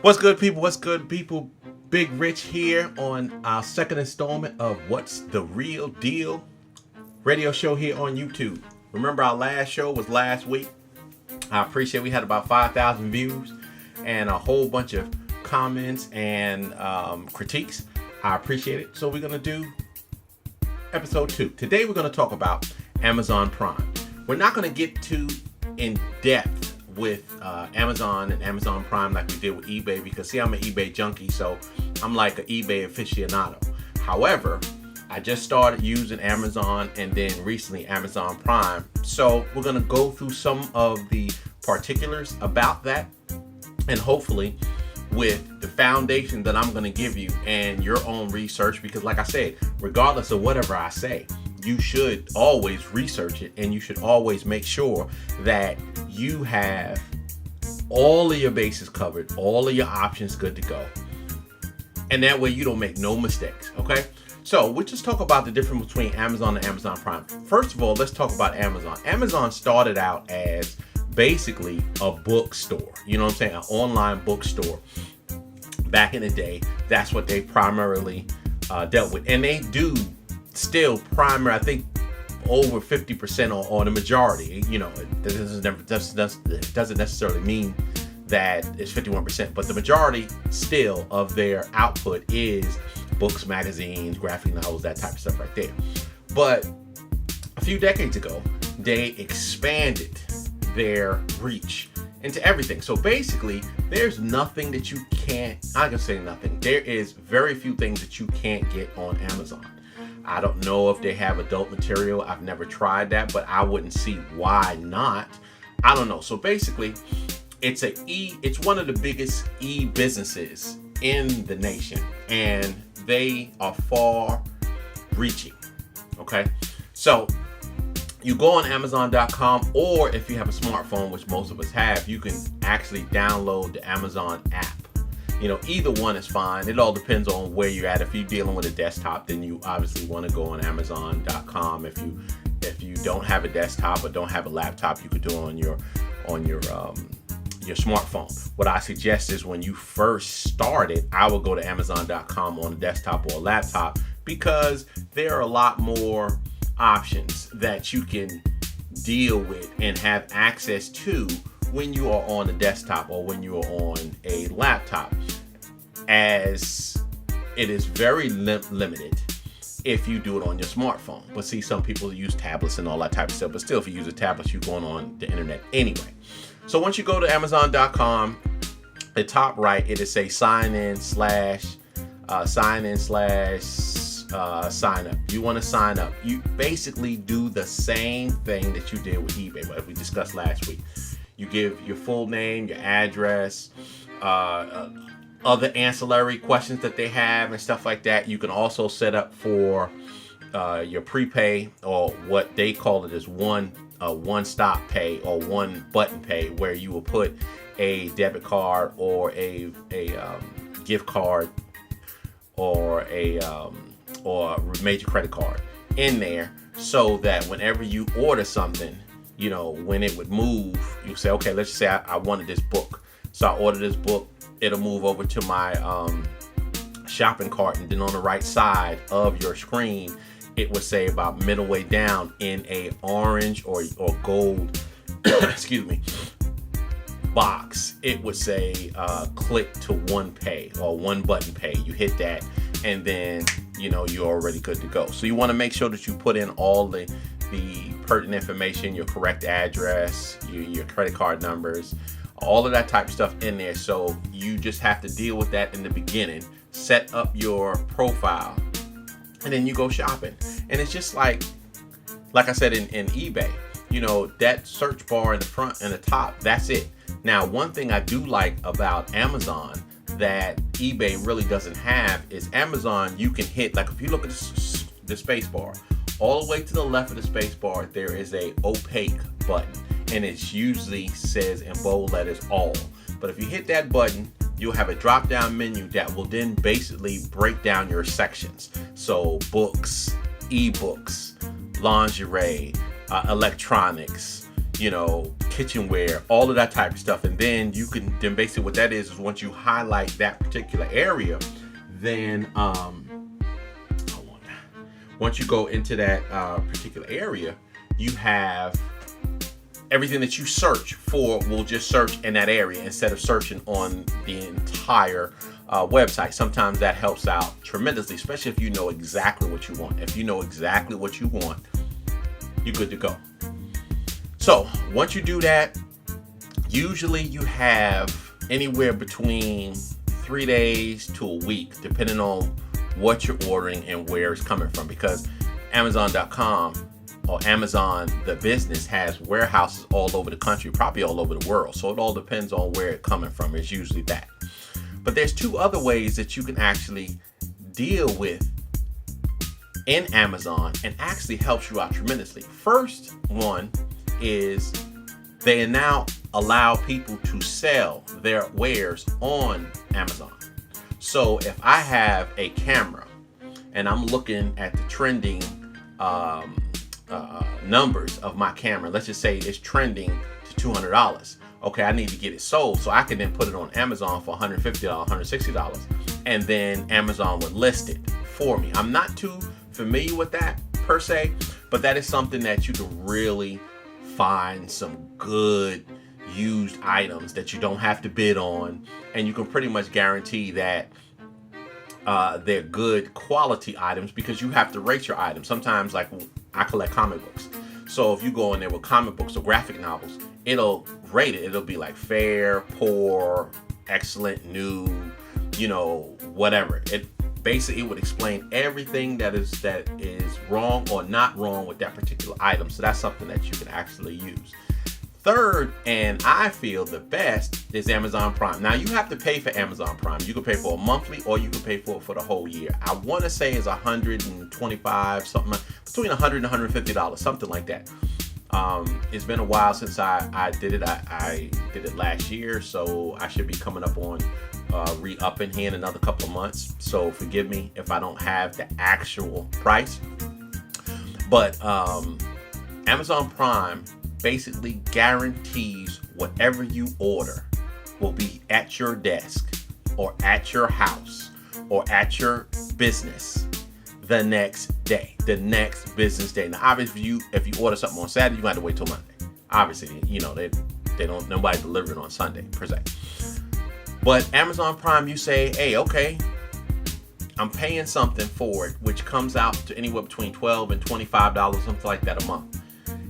What's good, people? What's good, people? Big Rich here on our second installment of What's the Real Deal radio show here on YouTube. Remember, our last show was last week. I appreciate we had about 5,000 views and a whole bunch of comments and critiques. I appreciate it. So we're going to do episode 2. Today we're going to talk about Amazon Prime. We're not going to get too in depth with Amazon and Amazon Prime like we did with eBay, because see, I'm an eBay junkie, so I'm like an eBay aficionado. However, I just started using Amazon and then recently Amazon Prime, so we're going to go through some of the particulars about that, and hopefully with the foundation that I'm going to give you and your own research, because like I said, regardless of whatever I say, you should always research it, and you should always make sure that you have all of your bases covered, all of your options good to go. And that way you don't make no mistakes, okay? So we'll just talk about the difference between Amazon and Amazon Prime. First of all, let's talk about Amazon. Amazon started out as basically a bookstore, you know what I'm saying? An online bookstore. Back in the day, that's what they primarily dealt with. And they do still primary, I think over 50% or the majority, you know, it doesn't necessarily mean that it's 51%, but the majority still of their output is books, magazines, graphic novels, that type of stuff right there. But a few decades ago, they expanded their reach into everything. So basically, there's nothing that you can't, I can say nothing. There is very few things that you can't get on Amazon. I don't know if they have adult material. I've never tried that, but I wouldn't see why not. I don't know. So basically, it's one of the biggest e-businesses in the nation, and they are far reaching. Okay. So you go on Amazon.com, or if you have a smartphone, which most of us have, you can actually download the Amazon app. You know, either one is fine. It all depends on where you're at. If you're dealing with a desktop, then you obviously want to go on Amazon.com. If you don't have a desktop or don't have a laptop, you could do it on your smartphone. What I suggest is when you first started, I would go to Amazon.com on a desktop or a laptop, because there are a lot more options that you can deal with and have access to when you are on a desktop or when you are on a laptop, as it is very limited if you do it on your smartphone. But see, some people use tablets and all that type of stuff, but still, if you use a tablet, you're going on the internet anyway. So once you go to Amazon.com, the top right, it'll say sign up. You want to sign up. You basically do the same thing that you did with eBay, but we discussed last week. You give your full name, your address, other ancillary questions that they have and stuff like that. You can also set up for your prepay, or what they call it is one-stop pay or one button pay, where you will put a debit card or a gift card or a major credit card in there, so that whenever you order something, you know, when it would move, you say, okay, let's just say I wanted this book. So I ordered this book. It'll move over to my shopping cart. And then on the right side of your screen, it would say about middle way down in a orange or gold, excuse me, box. It would say click to one pay or one button pay. You hit that, and then, you know, you're already good to go. So you want to make sure that you put in all the pertinent information, your correct address, your credit card numbers, all of that type of stuff in there. So you just have to deal with that in the beginning, set up your profile, and then you go shopping. And it's just like I said in eBay, you know, that search bar in the front and the top, that's it. Now, one thing I do like about Amazon that eBay really doesn't have is Amazon, you can hit, like if you look at the space bar, all the way to the left of the space bar, there is a opaque button, and it usually says in bold letters all. But if you hit that button, you'll have a drop down menu that will then basically break down your sections. So books, ebooks, lingerie, electronics, kitchenware, all of that type of stuff. And then then basically what that is once you highlight that particular area, then once you go into that particular area, you have everything that you search for will just search in that area instead of searching on the entire website. Sometimes that helps out tremendously, especially if you know exactly what you want. If you know exactly what you want, you're good to go. So once you do that, usually you have anywhere between 3 days to a week, depending on what you're ordering and where it's coming from, because Amazon.com or Amazon, the business, has warehouses all over the country, probably all over the world. So it all depends on where it's coming from. It's usually that. But there's two other ways that you can actually deal with in Amazon and actually helps you out tremendously. First one is they now allow people to sell their wares on Amazon. So if I have a camera and I'm looking at the trending numbers of my camera, let's just say it's trending to $200. Okay, I need to get it sold, so I can then put it on Amazon for $150, $160, and then Amazon would list it for me. I'm not too familiar with that per se, but that is something that you can really find some good used items that you don't have to bid on, and you can pretty much guarantee that they're good quality items because you have to rate your items. Sometimes, like, I collect comic books, so if you go in there with comic books or graphic novels, it'll rate it. It'll be like fair, poor, excellent, new, whatever. It basically would explain everything that is wrong or not wrong with that particular item. So that's something that you can actually use. Third, and I feel the best, is Amazon Prime. Now, you have to pay for Amazon Prime. You can pay for a monthly, or you can pay for it for the whole year. I want to say it's $125, something between $100 and $150, something like that. It's been a while since I did it. I did it last year, so I should be coming up on re-upping here in another couple of months. So forgive me if I don't have the actual price. But Amazon Prime basically guarantees whatever you order will be at your desk or at your house or at your business the next day, the next business day. Now, obviously, if you order something on Saturday, you have to wait till Monday. Obviously, they don't, nobody delivering on Sunday per se. But Amazon Prime, you say, hey, okay, I'm paying something for it, which comes out to anywhere between $12 and $25, something like that a month.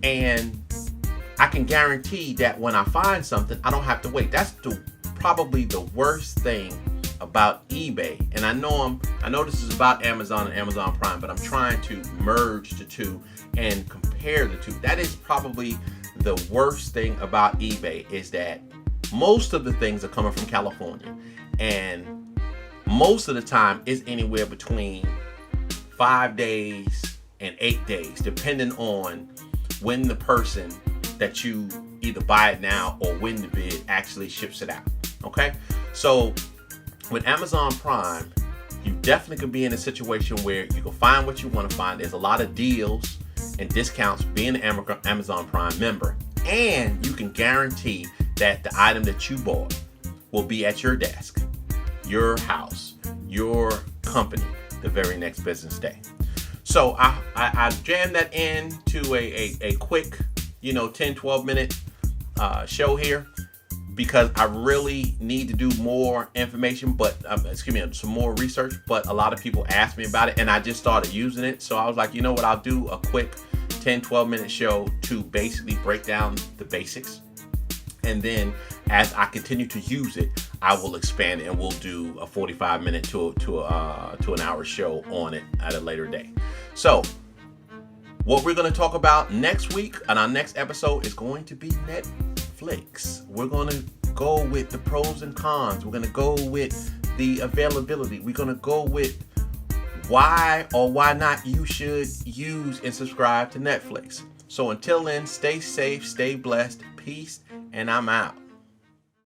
And I can guarantee that when I find something, I don't have to wait. That's probably the worst thing about eBay. And I know this is about Amazon and Amazon Prime, but I'm trying to merge the two and compare the two. That is probably the worst thing about eBay, is that most of the things are coming from California, and most of the time it's anywhere between 5 days and 8 days, depending on when the person that you either buy it now or win the bid actually ships it out. Okay, so with Amazon Prime, you definitely can be in a situation where you can find what you want to find. There's a lot of deals and discounts being an Amazon Prime member, and you can guarantee that the item that you bought will be at your desk, your house, your company the very next business day. So I jammed that into a quick 10-12 minute show here, because I really need to do more information, but some more research. But a lot of people asked me about it, and I just started using it. So I was like, you know what, I'll do a quick 10-12 minute show to basically break down the basics. And then as I continue to use it, I will expand it, and we'll do a 45 minute to an hour show on it at a later day. So what we're going to talk about next week on our next episode is going to be Netflix. We're going to go with the pros and cons. We're going to go with the availability. We're going to go with why or why not you should use and subscribe to Netflix. So until then, stay safe, stay blessed, peace, and I'm out.